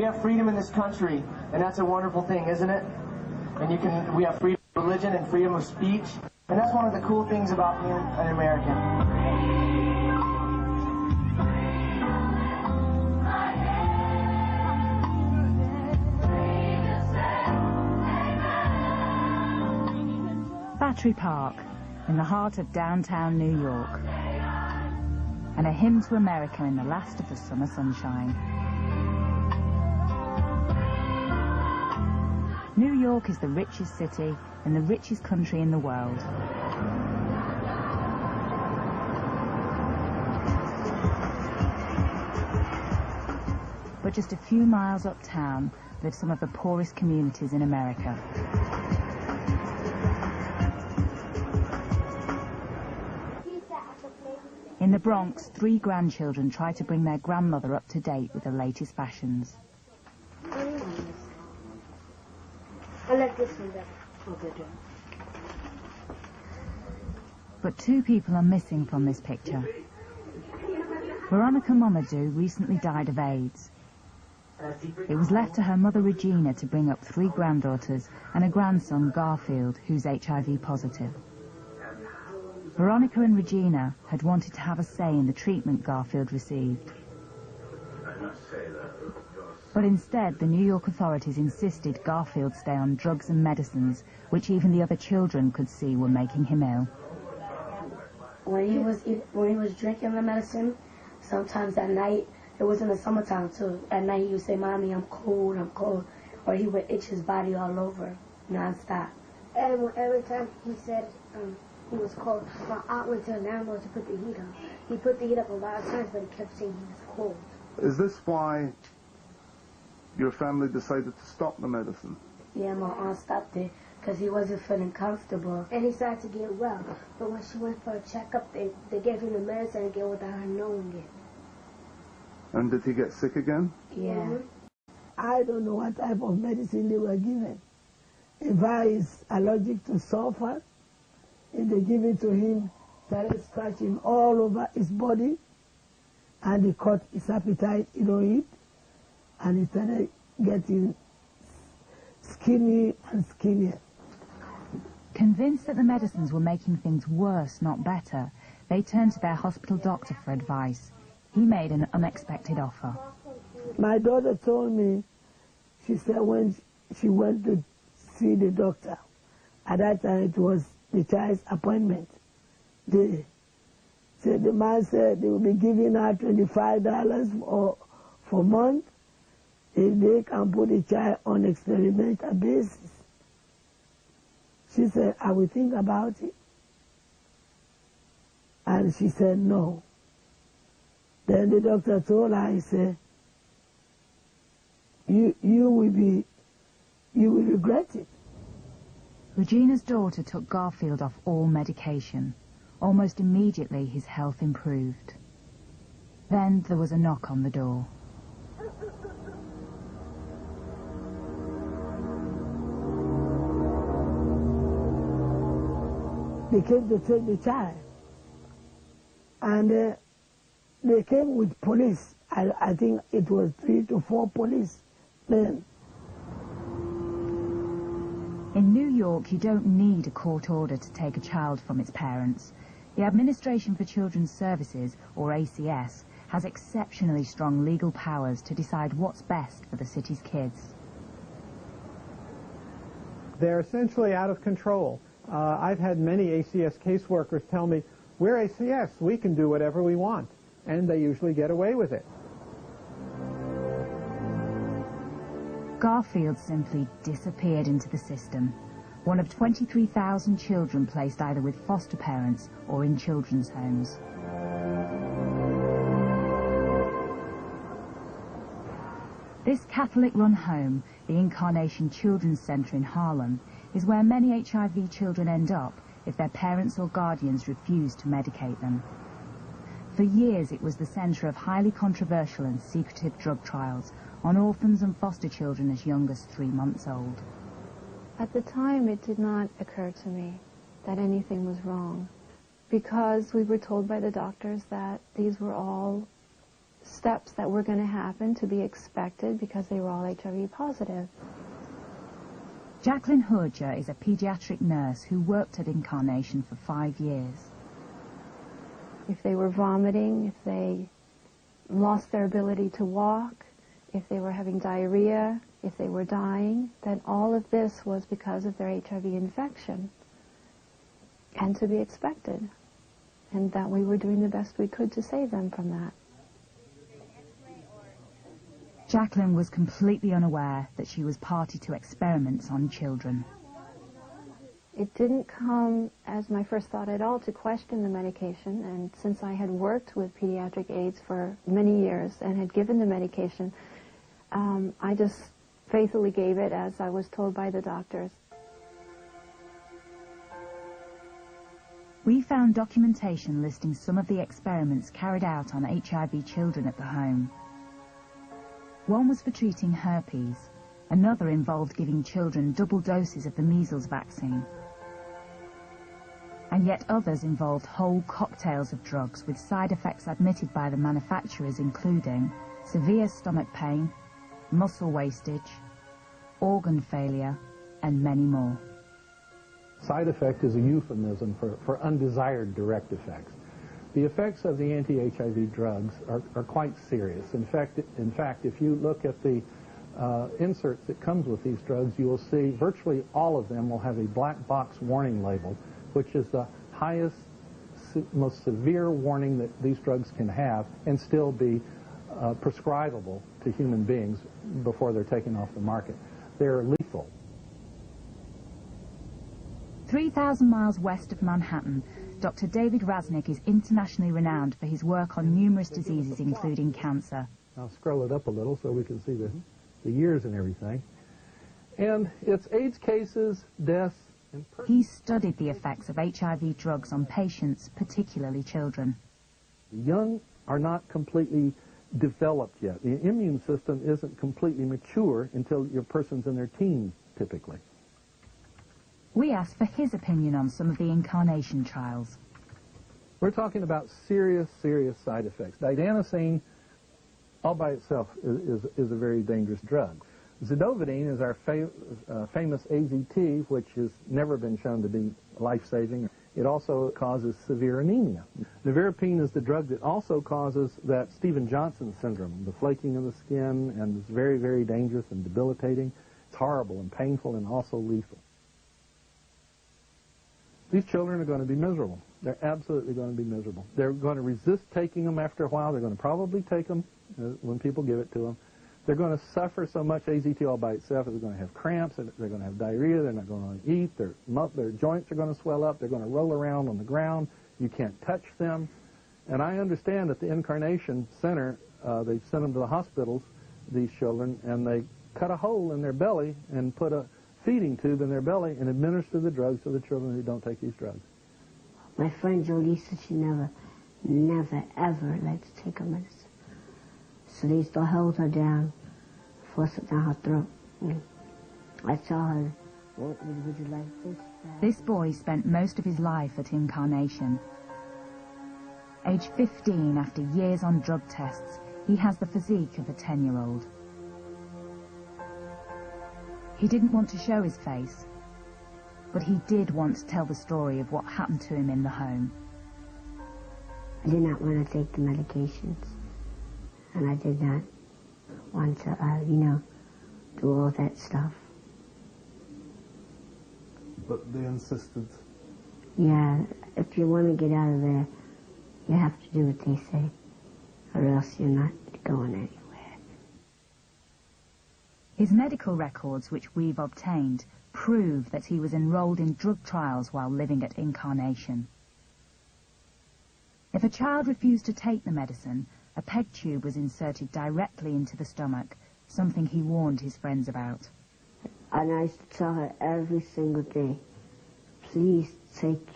have freedom in this country, and that's a wonderful thing, isn't it? And we have freedom of religion and freedom of speech, and that's one of the cool things about being an American. Battery Park, in the heart of downtown New York, and a hymn to America in the last of the summer sunshine. New York is the richest city and the richest country in the world. But just a few miles uptown live some of the poorest communities in America. In the Bronx, 3 grandchildren try to bring their grandmother up to date with the latest fashions. I like this one better. But 2 people are missing from this picture. Veronica Mamadou recently died of AIDS. It was left to her mother Regina to bring up 3 granddaughters and a grandson, Garfield, who's HIV positive. Veronica and Regina had wanted to have a say in the treatment Garfield received. But instead, the New York authorities insisted Garfield stay on drugs and medicines, which even the other children could see were making him ill. When he was drinking the medicine, sometimes at night, it was in the summertime too, at night he would say, "Mommy, I'm cold," or he would itch his body all over, non-stop. And every time he said he was cold, my aunt went to the landlord to put the heat on. He put the heat up a lot of times, but he kept saying he was cold. Is this why your family decided to stop the medicine? Yeah, my aunt stopped it because he wasn't feeling comfortable. And he started to get well, but when she went for a checkup, they gave him the medicine again without her knowing it. And did he get sick again? Yeah. I don't know what type of medicine they were given. If I is allergic to sulfur, if they give it to him, started scratching all over his body, and they cut his appetite, he don't eat, and he started getting skinny and skinnier. Convinced that the medicines were making things worse, not better, they turned to their hospital doctor for advice. He made an unexpected offer. My daughter told me, she said when she went to see the doctor, at that time it was the child's appointment day. So the man said they will be giving her $25 for a month if they can put the child on experimental basis. She said, I will think about it. And she said no. Then the doctor told her, he said, you will regret it. Regina's daughter took Garfield off all medication. Almost immediately, his health improved. Then there was a knock on the door. They came to take the child. And they came with police. I think it was 3 to 4 policemen. In New York, you don't need a court order to take a child from its parents. The Administration for Children's Services, or ACS, has exceptionally strong legal powers to decide what's best for the city's kids. They're essentially out of control. I've had many ACS caseworkers tell me, we're ACS, we can do whatever we want, and they usually get away with it. Garfield simply disappeared into the system, one of 23,000 children placed either with foster parents or in children's homes. This Catholic-run home, the Incarnation Children's Center in Harlem, is where many HIV children end up if their parents or guardians refuse to medicate them. For years, it was the center of highly controversial and secretive drug trials on orphans and foster children as young as 3 months old. At the time, it did not occur to me that anything was wrong, because we were told by the doctors that these were all steps that were going to happen to be expected because they were all HIV positive. Jacqueline Hurger is a pediatric nurse who worked at Incarnation for 5 years. If they were vomiting, if they lost their ability to walk, if they were having diarrhea, if they were dying, then all of this was because of their HIV infection, and to be expected, and that we were doing the best we could to save them from that. Jacqueline was completely unaware that she was party to experiments on children. It didn't come as my first thought at all to question the medication, and since I had worked with pediatric AIDS for many years and had given the medication, I just faithfully gave it as I was told by the doctors. We found documentation listing some of the experiments carried out on HIV children at the home. One was for treating herpes, another involved giving children double doses of the measles vaccine. And yet others involved whole cocktails of drugs with side effects admitted by the manufacturers, including severe stomach pain, muscle wastage, organ failure, and many more. Side effect is a euphemism for undesired direct effects. The effects of the anti-HIV drugs are quite serious. In fact, if you look at the inserts that comes with these drugs, you will see virtually all of them will have a black box warning label, which is the highest, most severe warning that these drugs can have and still be prescribable to human beings before they're taken off the market. They're lethal. 3,000 miles west of Manhattan, Dr. David Raznick is internationally renowned for his work on numerous diseases, including cancer. I'll scroll it up a little so we can see the years and everything. And it's AIDS cases, deaths, and He's studied the effects of HIV drugs on patients, particularly children. The young are not completely developed yet. The immune system isn't completely mature until your person's in their teens, typically. We asked for his opinion on some of the Incarnation trials. We're talking about serious, serious side effects. Didanosine, all by itself, is a very dangerous drug. Zidovudine is our famous AZT, which has never been shown to be life-saving. It also causes severe anemia. Nevirapine is the drug that also causes that Stevens-Johnson syndrome, the flaking of the skin, and it's very, very dangerous and debilitating. It's horrible and painful and also lethal. These children are going to be miserable. They're absolutely going to be miserable. They're going to resist taking them after a while. They're going to probably take them when people give it to them. They're going to suffer so much AZT all by itself. They're going to have cramps. They're going to have diarrhea. They're not going to eat. Their joints are going to swell up. They're going to roll around on the ground. You can't touch them. And I understand that the Incarnation Center, they sent them to the hospitals, these children, and they cut a hole in their belly and put a feeding tube in their belly and administer the drugs to the children who don't take these drugs. My friend Jody said she never, ever liked to take her medicine. So they used to hold her down, force it down her throat. And I saw her, would you like this? This boy spent most of his life at Incarnation. Age 15, after years on drug tests, he has the physique of a 10-year-old. He didn't want to show his face, but he did want to tell the story of what happened to him in the home. I did not want to take the medications, and I did not want to, do all that stuff. But they insisted. Yeah, if you want to get out of there, you have to do what they say, or else you're not going anywhere. His medical records, which we've obtained, prove that he was enrolled in drug trials while living at Incarnation. If a child refused to take the medicine, a peg tube was inserted directly into the stomach, something he warned his friends about. And I used to tell her every single day, please take